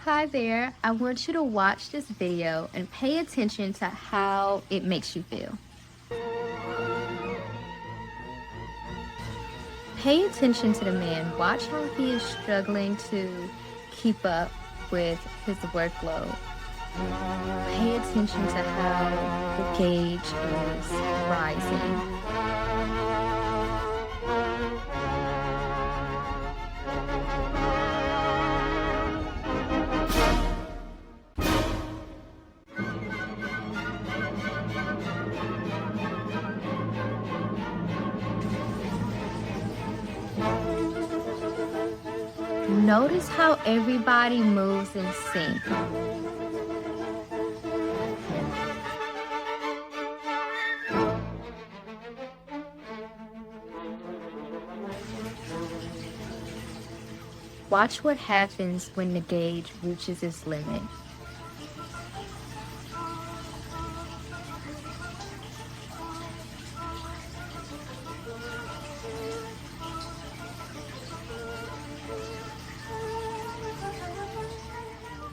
Hi there. I want you to watch this video and pay attention to how it makes you feel. Pay attention to the man. Watch how he is struggling to keep up with his workload. Pay attention to how the gauge is rising. Notice how everybody moves in sync. Watch what happens when the gauge reaches its limit.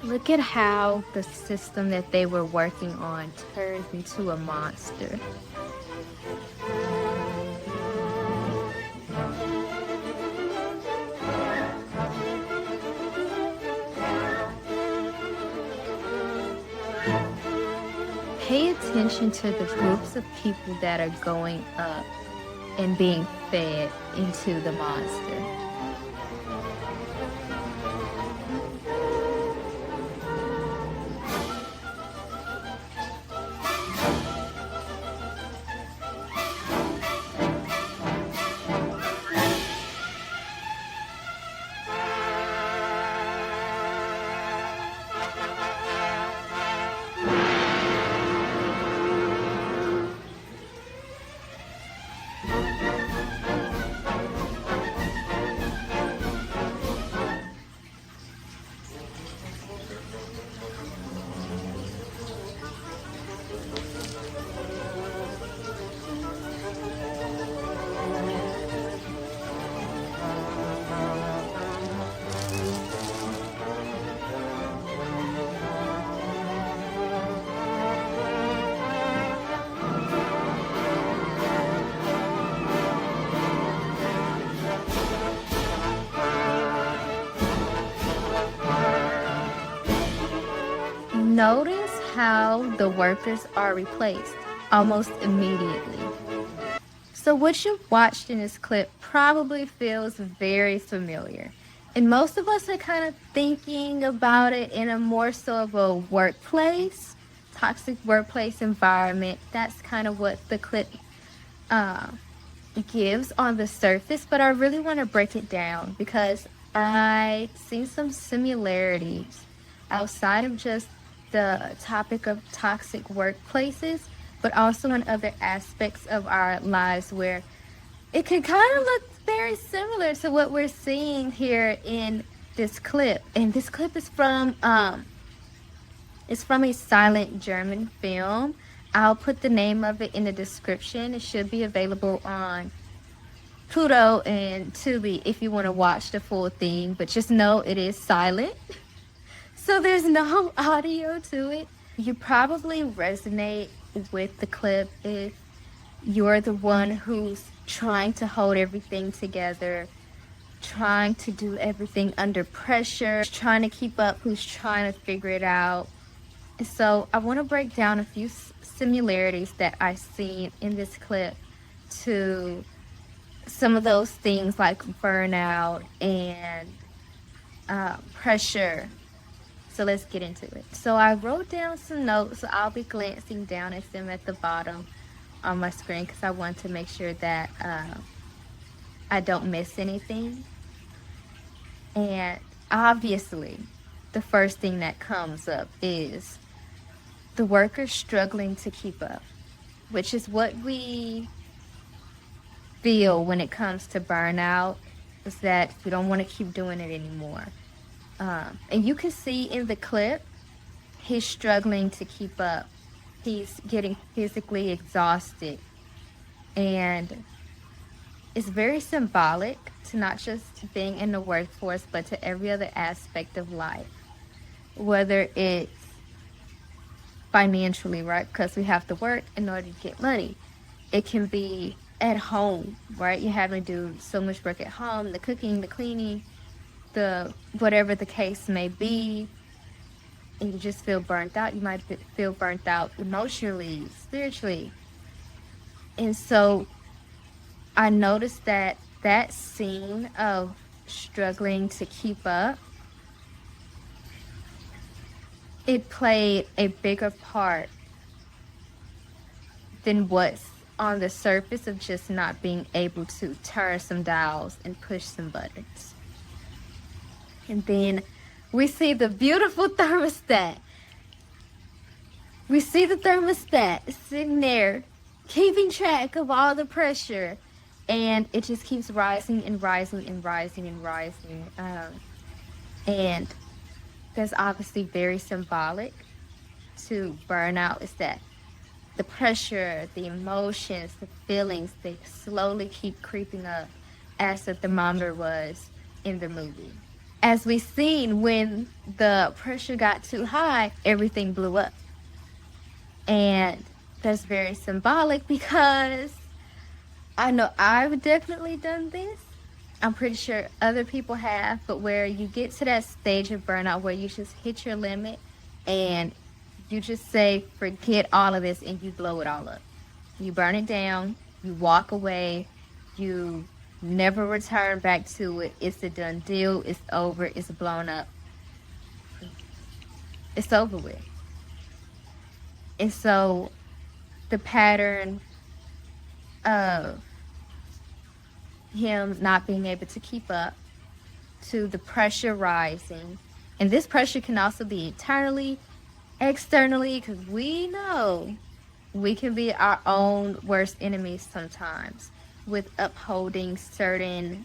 Look at how the system that they were working on turned into a monster. Pay attention to the groups of people that are going up and being fed into the monster. Notice how the workers are replaced almost immediately. So what you watched in this clip probably feels very familiar. And most of us are kind of thinking about it in a more so of a workplace, toxic workplace environment. That's kind of what the clip gives on the surface, but I really want to break it down because I see some similarities outside of just the topic of toxic workplaces, but also in other aspects of our lives where it could kind of look very similar to what we're seeing here in this clip. And this clip is from a silent German film. I'll put the name of it in the description. It should be available on Pluto and Tubi if you want to watch the full thing, but just know it is silent. So there's no audio to it. You probably resonate with the clip if you're the one who's trying to hold everything together, trying to do everything under pressure, trying to keep up, who's trying to figure it out. So I want to break down a few similarities that I see in this clip to some of those things like burnout and pressure. So let's get into it. So I wrote down some notes. So I'll be glancing down at them at the bottom on my screen because I want to make sure that I don't miss anything. And obviously, the first thing that comes up is the workers struggling to keep up, which is what we feel when it comes to burnout, is that we don't want to keep doing it anymore. And you can see in the clip, he's struggling to keep up. He's getting physically exhausted. And it's very symbolic to not just being in the workforce, but to every other aspect of life. whether it's financially, right? Because we have to work in order to get money. It can be at home, right? You're having to do so much work at home, the cooking, the cleaning, the whatever the case may be, and you just feel burnt out. You might feel burnt out emotionally, spiritually. And so I noticed that that scene of struggling to keep up, it played a bigger part than what's on the surface of just not being able to turn some dials and push some buttons. And then we see the beautiful thermostat. We see the thermostat sitting there, keeping track of all the pressure, and it just keeps rising and rising and rising and rising. And that's obviously very symbolic to burnout, is that the pressure, the emotions, the feelings, they slowly keep creeping up as the thermometer was in the movie. As we seen, when the pressure got too high, everything blew up. And that's very symbolic because I know I've definitely done this. I'm pretty sure other people have, but where you get to that stage of burnout where you just hit your limit and you just say, forget all of this, and you blow it all up. You burn it down, you walk away, you never return back to it. It's a done deal, it's over, it's blown up, it's over with. And so the pattern of him not being able to keep up, to the pressure rising, and this pressure can also be internally, externally, because we know we can be our own worst enemies sometimes with upholding certain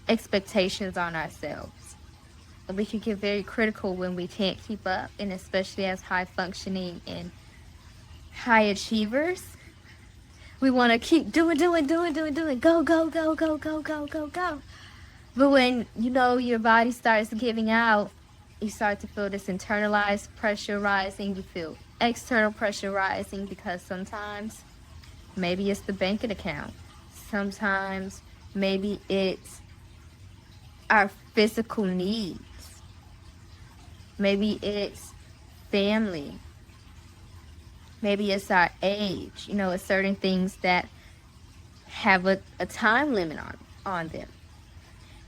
expectations on ourselves. We can get very critical when we can't keep up, and especially as high functioning and high achievers, we want to keep doing, go, go, go, go, go, go, go, go. But when you know your body starts giving out, you start to feel this internalized pressure rising. You feel external pressure rising because sometimes maybe it's the banking account. Sometimes maybe it's our physical needs. Maybe it's family. Maybe it's our age. You know, it's certain things that have a time limit on them.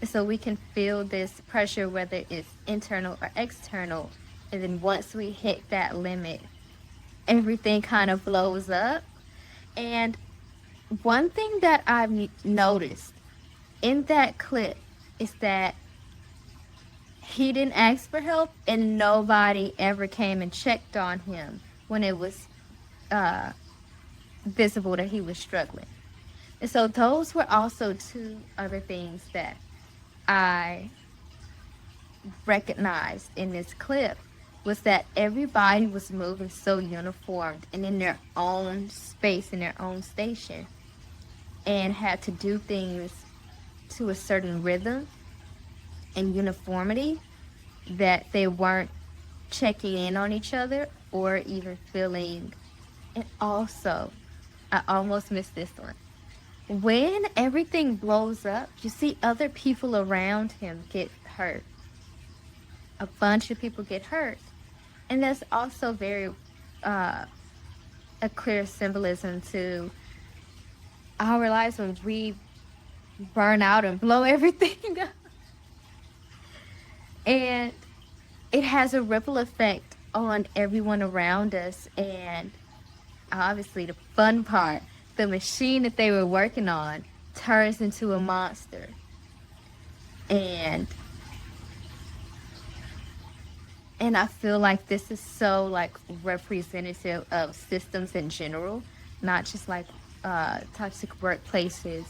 And so we can feel this pressure, whether it's internal or external. And then once we hit that limit, everything kind of blows up. And one thing that I've noticed in that clip is that he didn't ask for help, and nobody ever came and checked on him when it was visible that he was struggling. And so those were also two other things that I recognized in this clip, was that everybody was moving so uniformed and in their own space, in their own station, and had to do things to a certain rhythm and uniformity, that they weren't checking in on each other or even feeling. And also, I almost missed this one. When everything blows up, you see other people around him get hurt. A bunch of people get hurt. And that's also very a clear symbolism to our lives when we burn out and blow everything up. And it has a ripple effect on everyone around us. And obviously the fun part, the machine that they were working on turns into a monster. And I feel like this is so like representative of systems in general, not just like toxic workplaces,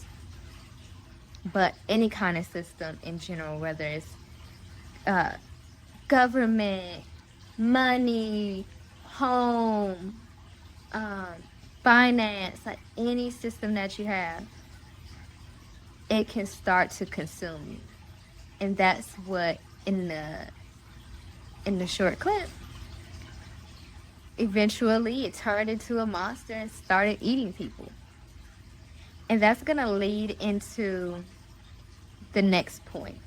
but any kind of system in general, whether it's government, money, home, finance, like any system that you have, it can start to consume you. And that's what in the in the short clip, eventually it turned into a monster and started eating people. And that's going to lead into the next point,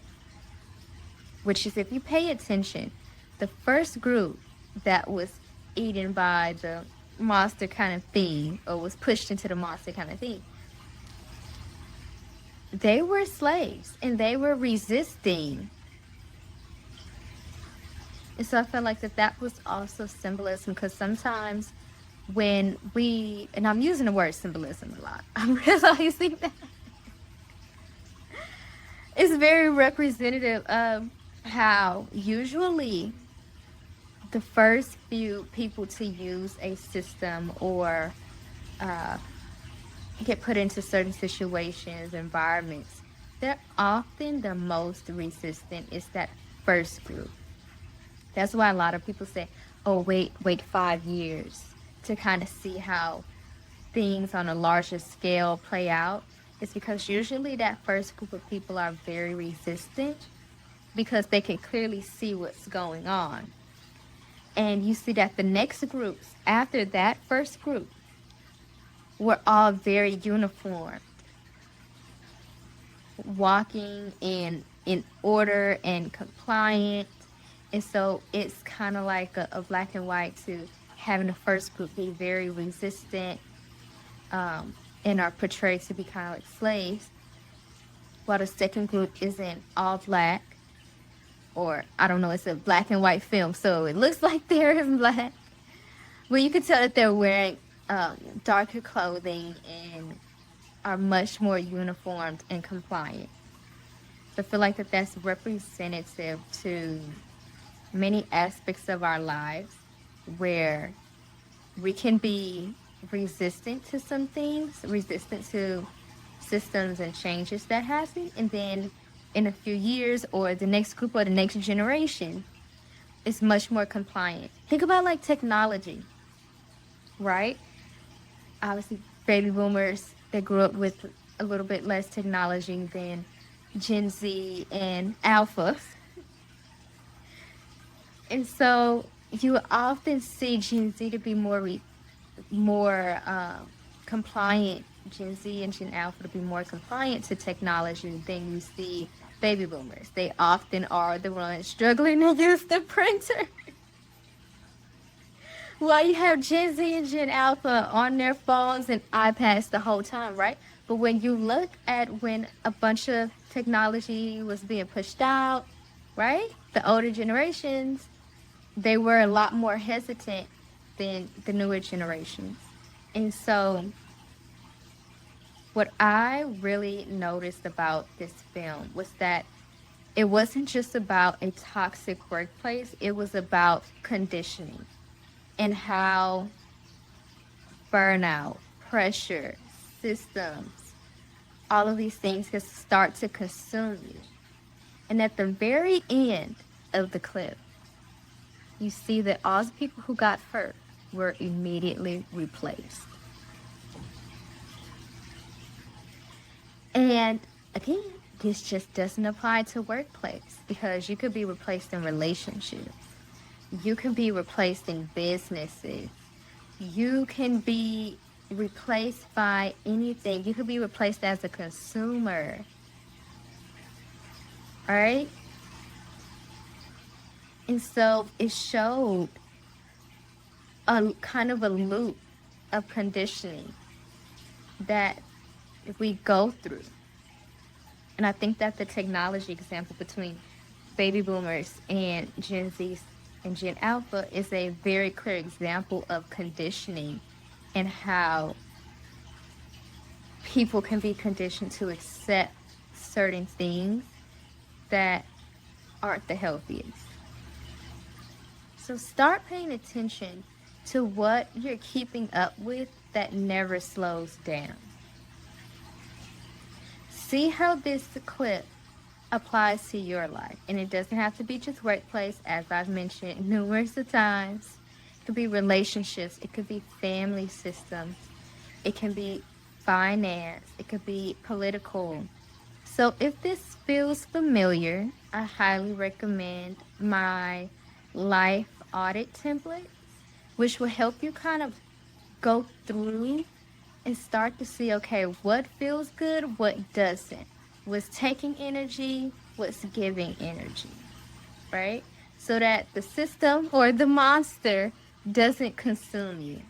which is if you pay attention, the first group that was eaten by the monster kind of thing, or was pushed into the monster kind of thing, they were slaves and they were resisting. And so I feel like that was also symbolism, because sometimes when we, and I'm using the word symbolism a lot, I'm realizing that it's very representative of how usually the first few people to use a system or get put into certain situations, environments, they're often the most resistant. Is that first group. That's why a lot of people say, oh, wait 5 years to kind of see how things on a larger scale play out. It's because usually that first group of people are very resistant because they can clearly see what's going on. And you see that the next groups after that first group were all very uniform, walking in order and compliant. And so it's kind of like a black and white to having the first group be very resistant and are portrayed to be kind of like slaves, while the second group isn't all black, or I don't know, it's a black and white film, so it looks like they're in black. But you can tell that they're wearing darker clothing and are much more uniformed and compliant. So I feel like that's representative to many aspects of our lives where we can be resistant to some things, resistant to systems and changes that happen, and then in a few years or the next group or the next generation is much more compliant. Think about like technology, right? Obviously, baby boomers, they grew up with a little bit less technology than Gen Z and Alpha. And so you often see Gen Z to be more compliant, Gen Z and Gen Alpha to be more compliant to technology than you see baby boomers. They often are the ones struggling to use the printer. Well, you have Gen Z and Gen Alpha on their phones and iPads the whole time, right? But when you look at when a bunch of technology was being pushed out, right? The older generations, they were a lot more hesitant than the newer generations. And so what I really noticed about this film was that it wasn't just about a toxic workplace, it was about conditioning and how burnout, pressure, systems, all of these things can start to consume you. And at the very end of the clip, you see that all the people who got hurt were immediately replaced. And again, this just doesn't apply to workplace, because you could be replaced in relationships. You can be replaced in businesses. You can be replaced by anything. You could be replaced as a consumer. All right? And so it showed a kind of a loop of conditioning that we go through. And I think that the technology example between baby boomers and Gen Z and Gen Alpha is a very clear example of conditioning and how people can be conditioned to accept certain things that aren't the healthiest. So start paying attention to what you're keeping up with that never slows down. See how this clip applies to your life. And it doesn't have to be just workplace, as I've mentioned numerous of times. It could be relationships. It could be family systems. It can be finance. It could be political. So if this feels familiar, I highly recommend my life audit templates, which will help you kind of go through and start to see, okay, what feels good, what doesn't, what's taking energy, what's giving energy, right? So that the system or the monster doesn't consume you.